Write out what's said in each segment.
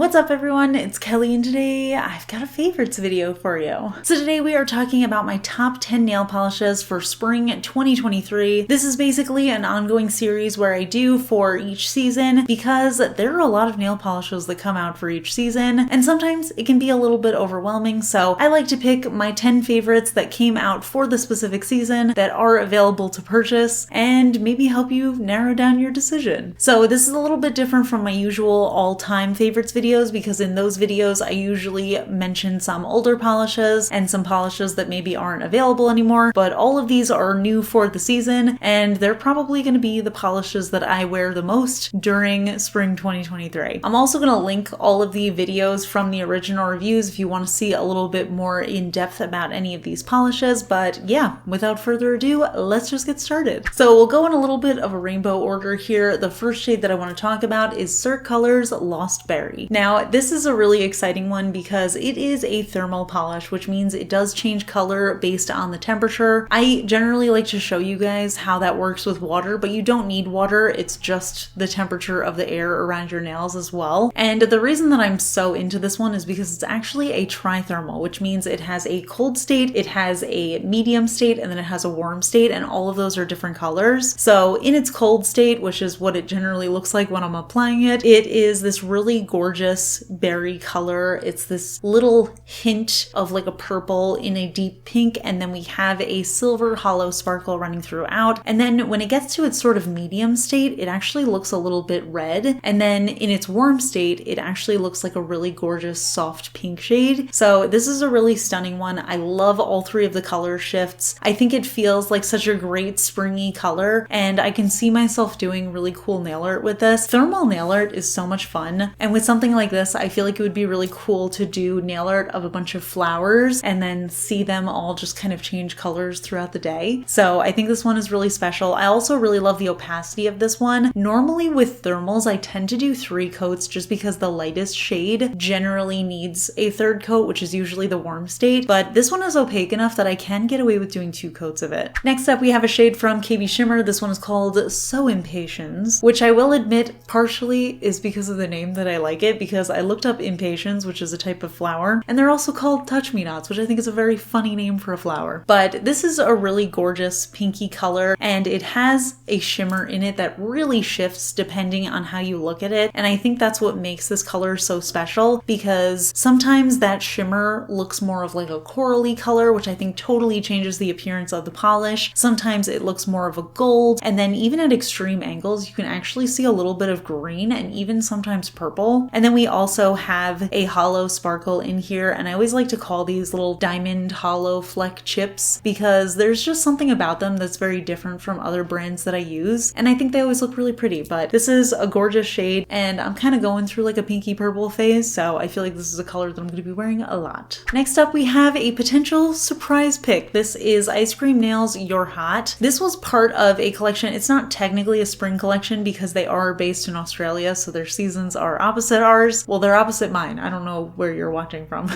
What's up everyone, it's Kelly and today I've got a favorites video for you. So today we are talking about my top 10 nail polishes for spring 2023. This is basically an ongoing series where I do for each season because there are a lot of nail polishes that come out for each season and sometimes it can be a little bit overwhelming, so I like to pick my 10 favorites that came out for the specific season that are available to purchase and maybe help you narrow down your decision. So this is a little bit different from my usual all-time favorites videos because in those videos I usually mention some older polishes and some polishes that maybe aren't available anymore, but all of these are new for the season and they're probably going to be the polishes that I wear the most during spring 2023. I'm also going to link all of the videos from the original reviews if you want to see a little bit more in depth about any of these polishes, but yeah, without further ado, let's just get started. So we'll go in a little bit of a rainbow order here. The first shade that I want to talk about is Cirque Colors Lost Berry. Now, this is a really exciting one because it is a thermal polish, which means it does change color based on the temperature. I generally like to show you guys how that works with water, but you don't need water. It's just the temperature of the air around your nails as well. And the reason that I'm so into this one is because it's actually a trithermal, which means it has a cold state, it has a medium state, and then it has a warm state, and all of those are different colors. So in its cold state, which is what it generally looks like when I'm applying it, it is this really gorgeous berry color. It's this little hint of like a purple in a deep pink, and then we have a silver hollow sparkle running throughout. And then when it gets to its sort of medium state, it actually looks a little bit red. And then in its warm state, it actually looks like a really gorgeous soft pink shade. So this is a really stunning one. I love all three of the color shifts. I think it feels like such a great springy color, and I can see myself doing really cool nail art with this. Thermal nail art is so much fun, and with something like this, I feel like it would be really cool to do nail art of a bunch of flowers and then see them all just kind of change colors throughout the day. So I think this one is really special. I also really love the opacity of this one. Normally with thermals, I tend to do 3 coats just because the lightest shade generally needs a 3rd coat, which is usually the warm state, but this one is opaque enough that I can get away with doing 2 coats of it. Next up, we have a shade from KB Shimmer. This one is called So Impatiens, which I will admit partially is because of the name that I like it, because I looked up impatiens, which is a type of flower, and they're also called touch me nots, which I think is a very funny name for a flower. But this is a really gorgeous pinky color, and it has a shimmer in it that really shifts depending on how you look at it. And I think that's what makes this color so special, because sometimes that shimmer looks more of like a corally color, which I think totally changes the appearance of the polish. Sometimes it looks more of a gold, and then even at extreme angles, you can actually see a little bit of green and even sometimes purple. And then we also have a hollow sparkle in here, and I always like to call these little diamond hollow fleck chips because there's just something about them that's very different from other brands that I use, and I think they always look really pretty. But this is a gorgeous shade, and I'm kind of going through like a pinky purple phase, so I feel like this is a color that I'm going to be wearing a lot. Next up, we have a potential surprise pick. This is Ice Cream Nails You're Hot. This was part of a collection. It's not technically a spring collection because they are based in Australia, so their seasons are opposite ours. Well, they're opposite mine. I don't know where you're watching from.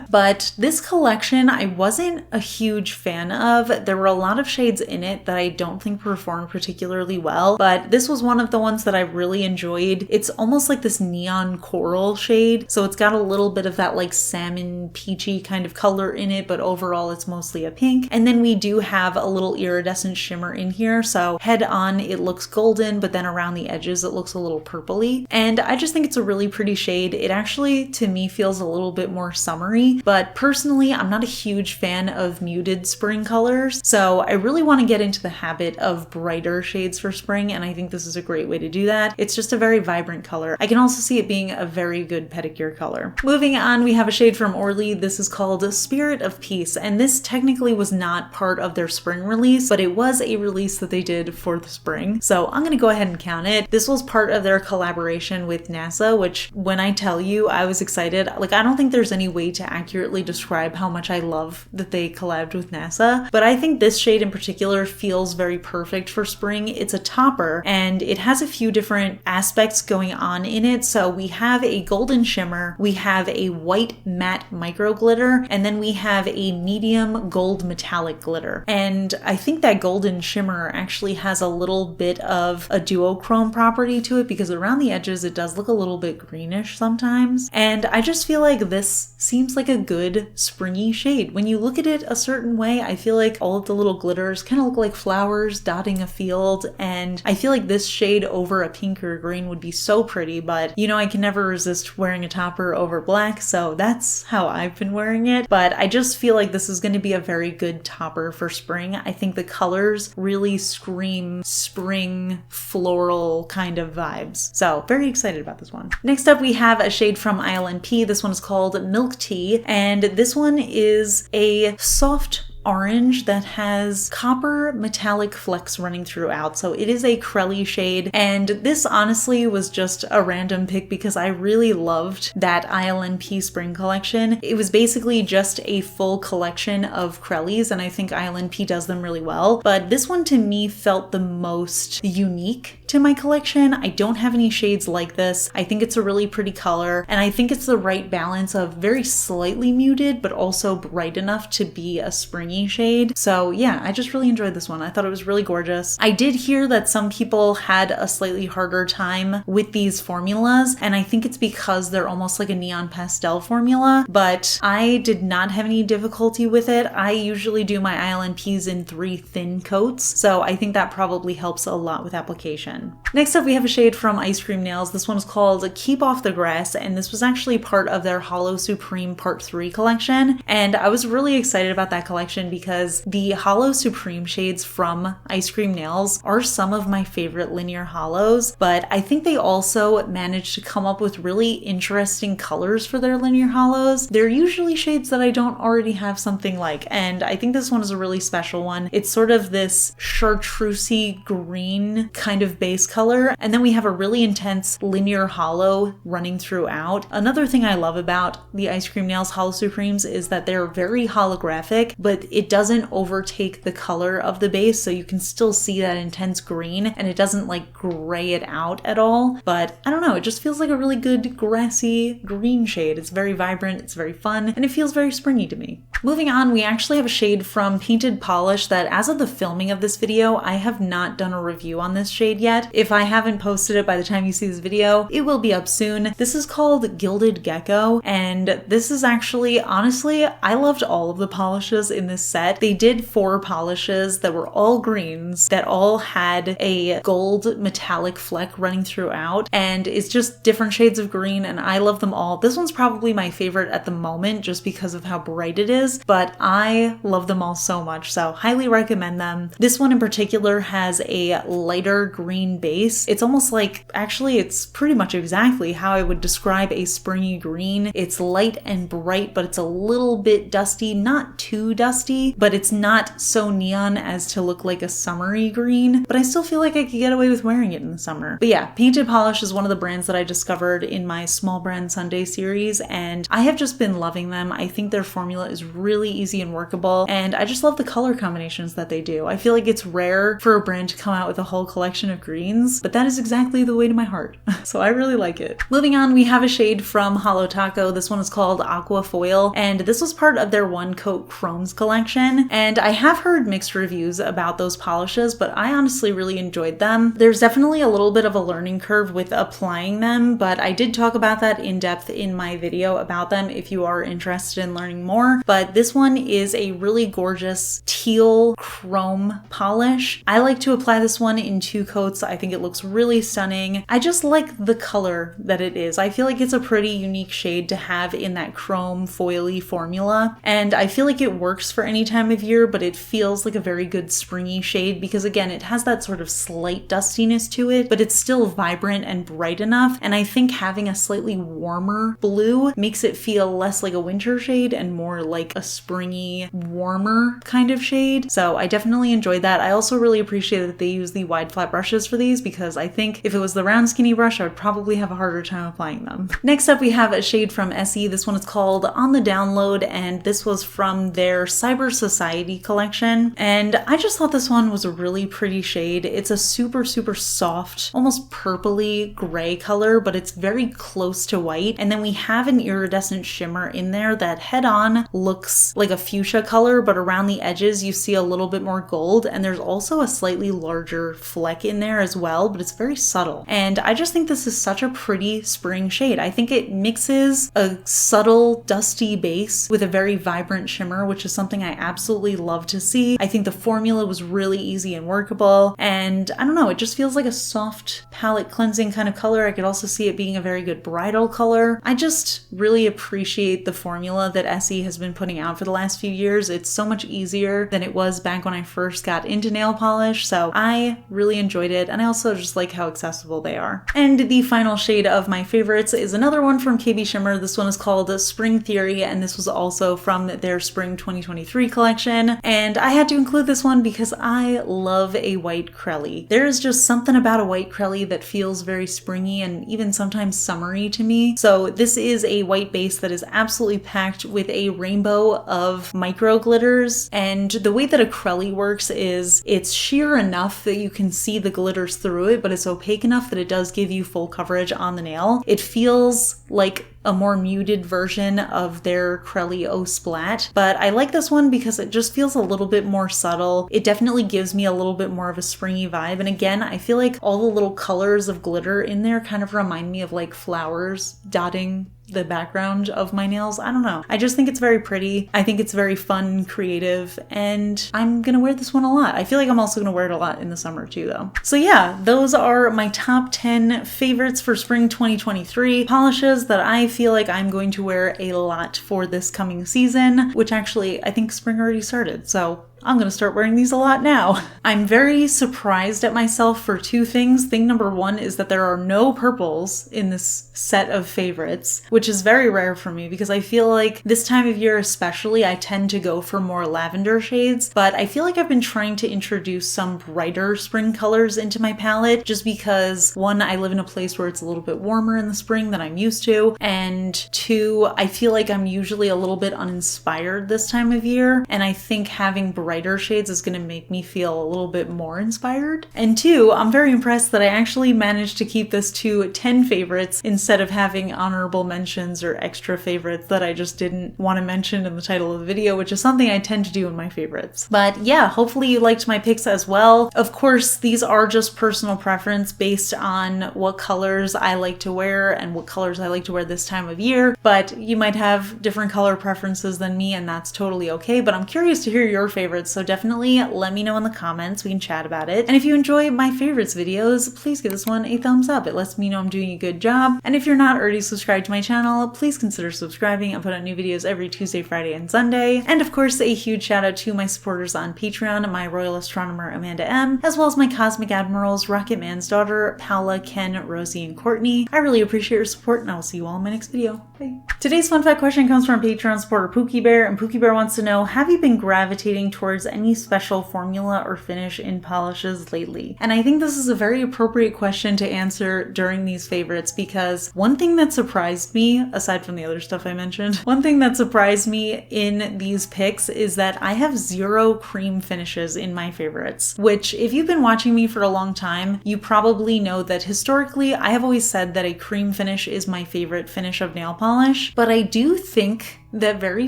But this collection I wasn't a huge fan of. There were a lot of shades in it that I don't think performed particularly well, but this was one of the ones that I really enjoyed. It's almost like this neon coral shade, so it's got a little bit of that like salmon peachy kind of color in it, but overall it's mostly a pink. And then we do have a little iridescent shimmer in here, so head on it looks golden, but then around the edges it looks a little purpley, and I just think it's a really pretty shade. It actually to me feels a little bit more summery, but personally I'm not a huge fan of muted spring colors, so I really want to get into the habit of brighter shades for spring, and I think this is a great way to do that. It's just a very vibrant color. I can also see it being a very good pedicure color. Moving on, we have a shade from Orly. This is called Spirit of Peace, and this technically was not part of their spring release, but it was a release that they did for the spring, so I'm gonna go ahead and count it. This was part of their collaboration with NASA, which when I tell you I was excited, like I don't think there's any way to accurately describe how much I love that they collabed with NASA, but I think this shade in particular feels very perfect for spring. It's a topper and it has a few different aspects going on in it. So we have a golden shimmer, we have a white matte micro glitter, and then we have a medium gold metallic glitter. And I think that golden shimmer actually has a little bit of a duochrome property to it because around the edges it does look a little bit greenish. greenish sometimes. And I just feel like this seems like a good springy shade. When you look at it a certain way, I feel like all of the little glitters kind of look like flowers dotting a field. And I feel like this shade over a pink or green would be so pretty, but you know, I can never resist wearing a topper over black. So that's how I've been wearing it. But I just feel like this is going to be a very good topper for spring. I think the colors really scream spring floral kind of vibes. So very excited about this one. Next up, we have a shade from ILNP. This one is called Milk Tea, and this one is a soft orange that has copper metallic flecks running throughout. So it is a crelly shade, and this honestly was just a random pick because I really loved that ILNP spring collection. It was basically just a full collection of crellys, and I think ILNP does them really well. But this one to me felt the most unique to my collection. I don't have any shades like this. I think it's a really pretty color, and I think it's the right balance of very slightly muted but also bright enough to be a springy shade. So yeah, I just really enjoyed this one. I thought it was really gorgeous. I did hear that some people had a slightly harder time with these formulas, and I think it's because they're almost like a neon pastel formula, but I did not have any difficulty with it. I usually do my ILNPs in 3 thin coats, so I think that probably helps a lot with application. Next up, we have a shade from Ice Cream Nails. This one is called Keep Off the Grass, and this was actually part of their Holo Supreme Part 3 collection, and I was really excited about that collection because the Holo Supreme shades from Ice Cream Nails are some of my favorite linear holos, but I think they also managed to come up with really interesting colors for their linear holos. They're usually shades that I don't already have something like, and I think this one is a really special one. It's sort of this chartreusey green kind of base color, and then we have a really intense linear holo running throughout. Another thing I love about the Ice Cream Nails Holo Supremes is that they're very holographic, but it doesn't overtake the color of the base, so you can still see that intense green, and it doesn't like gray it out at all. But I don't know, it just feels like a really good grassy green shade. It's very vibrant, it's very fun, and it feels very springy to me. Moving on, we actually have a shade from Painted Polish that as of the filming of this video, I have not done a review on this shade yet. If I haven't posted it by the time you see this video, it will be up soon. This is called Gilded Gecko, and this is actually, honestly, I loved all of the polishes in this set. They did 4 polishes that were all greens that all had a gold metallic fleck running throughout, and it's just different shades of green, and I love them all. This one's probably my favorite at the moment just because of how bright it is, but I love them all so much, so highly recommend them. This one in particular has a lighter green base. It's almost like, actually it's pretty much exactly how I would describe a springy green. It's light and bright, but it's a little bit dusty, not too dusty, but it's not so neon as to look like a summery green, but I still feel like I could get away with wearing it in the summer. But yeah, Painted Polish is one of the brands that I discovered in my Small Brand Sunday series, and I have just been loving them. I think their formula is really easy and workable, and I just love the color combinations that they do. I feel like it's rare for a brand to come out with a whole collection of greens, but that is exactly the way to my heart. So I really like it. Moving on, we have a shade from Holo Taco. This one is called Aqua Foil, and this was part of their One Coat Chromes collection, and I have heard mixed reviews about those polishes, but I honestly really enjoyed them. There's definitely a little bit of a learning curve with applying them, but I did talk about that in depth in my video about them if you are interested in learning more. But this one is a really gorgeous teal chrome polish. I like to apply this one in 2 coats. I think it looks really stunning. I just like the color that it is. I feel like it's a pretty unique shade to have in that chrome foily formula, and I feel like it works for any time of year, but it feels like a very good springy shade because again, it has that sort of slight dustiness to it, but it's still vibrant and bright enough, and I think having a slightly warmer blue makes it feel less like a winter shade and more like a springy, warmer kind of shade. So I definitely enjoyed that. I also really appreciate that they use the wide flat brushes for these because I think if it was the round skinny brush, I would probably have a harder time applying them. Next up, we have a shade from Essie. This one is called On the Download, and this was from their Cyber Society collection, and I just thought this one was a really pretty shade. It's a super soft, almost purpley gray color, but it's very close to white, and then we have an iridescent shimmer in there that head on looks looks like a fuchsia color, but around the edges you see a little bit more gold, and there's also a slightly larger fleck in there as well, but it's very subtle. And I just think this is such a pretty spring shade. I think it mixes a subtle dusty base with a very vibrant shimmer, which is something I absolutely love to see. I think the formula was really easy and workable, and I don't know, it just feels like a soft palette cleansing kind of color. I could also see it being a very good bridal color. I just really appreciate the formula that Essie has been putting out for the last few years. It's so much easier than it was back when I first got into nail polish, so I really enjoyed it, and I also just like how accessible they are. And the final shade of my favorites is another one from KB Shimmer. This one is called Spring Theory, and this was also from their Spring 2023 collection. And I had to include this one because I love a white crelly. There is just something about a white crelly that feels very springy and even sometimes summery to me. So this is a white base that is absolutely packed with a rainbow of micro glitters. And the way that a crelly works is it's sheer enough that you can see the glitters through it, but it's opaque enough that it does give you full coverage on the nail. It feels like a more muted version of their crelly Eau Splat, but I like this one because it just feels a little bit more subtle. It definitely gives me a little bit more of a springy vibe, and again, I feel like all the little colors of glitter in there kind of remind me of like flowers dotting the background of my nails. I don't know. I just think it's very pretty. I think it's very fun and creative, and I'm gonna wear this one a lot. I feel like I'm also gonna wear it a lot in the summer too though. So yeah, those are my top 10 favorites for spring 2023 polishes that I feel like I'm going to wear a lot for this coming season, which actually I think spring already started, so I'm gonna start wearing these a lot now. I'm very surprised at myself for two things. Thing number one is that there are no purples in this set of favorites, which is very rare for me because I feel like this time of year especially, I tend to go for more lavender shades, but I feel like I've been trying to introduce some brighter spring colors into my palette just because, one, I live in a place where it's a little bit warmer in the spring than I'm used to, and two, I feel like I'm usually a little bit uninspired this time of year, and I think having brighter shades is going to make me feel a little bit more inspired. And two, I'm very impressed that I actually managed to keep this to 10 favorites instead of having honorable mentions or extra favorites that I just didn't want to mention in the title of the video, which is something I tend to do in my favorites. But yeah, hopefully you liked my picks as well. Of course, these are just personal preference based on what colors I like to wear and what colors I like to wear this time of year, but you might have different color preferences than me, and that's totally okay. But I'm curious to hear your favorites, so definitely let me know in the comments. We can chat about it. And if you enjoy my favorites videos, please give this one a thumbs up. It lets me know I'm doing a good job. And if you're not already subscribed to my channel, please consider subscribing. I put out new videos every Tuesday, Friday, and Sunday. And of course, a huge shout out to my supporters on Patreon, my Royal Astronomer Amanda M, as well as my Cosmic Admirals Rocket Man's daughter, Paula, Ken, Rosie, and Courtney. I really appreciate your support, and I will see you all in my next video. Bye. Today's fun fact question comes from Patreon supporter Pookie Bear, and Pookie Bear wants to know, have you been gravitating towards any special formula or finish in polishes lately? And I think this is a very appropriate question to answer during these favorites, because one thing that surprised me, aside from the other stuff I mentioned, one thing that surprised me in these picks is that I have 0 cream finishes in my favorites, which if you've been watching me for a long time, you probably know that historically I have always said that a cream finish is my favorite finish of nail polish, but I do think that very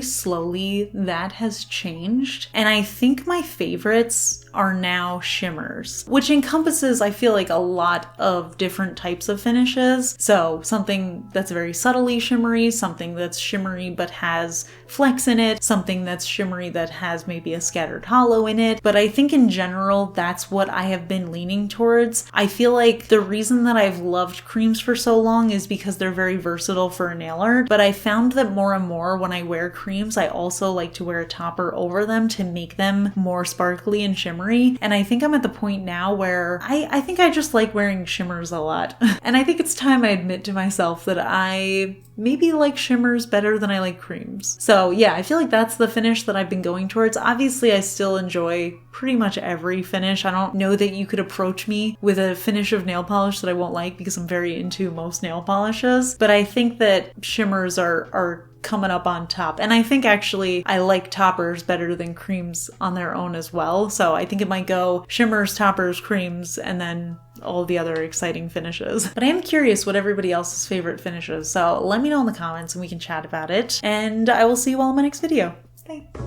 slowly that has changed, and I think my favorites are now shimmers, which encompasses, I feel like, a lot of different types of finishes. So something that's very subtly shimmery, something that's shimmery but has flecks in it, something that's shimmery that has maybe a scattered hollow in it. But I think in general, that's what I have been leaning towards. I feel like the reason that I've loved creams for so long is because they're very versatile for a nail art, but I found that more and more when I wear creams, I also like to wear a topper over them to make them more sparkly and shimmery. And I think I'm at the point now where I think I just like wearing shimmers a lot. And I think it's time I admit to myself that I maybe like shimmers better than I like creams. So yeah, I feel like that's the finish that I've been going towards. Obviously, I still enjoy pretty much every finish. I don't know that you could approach me with a finish of nail polish that I won't like, because I'm very into most nail polishes. But I think that shimmers are coming up on top. And I think actually I like toppers better than creams on their own as well. So I think it might go shimmers, toppers, creams, and then all the other exciting finishes. But I am curious what everybody else's favorite finish is. So let me know in the comments and we can chat about it. And I will see you all in my next video. Bye.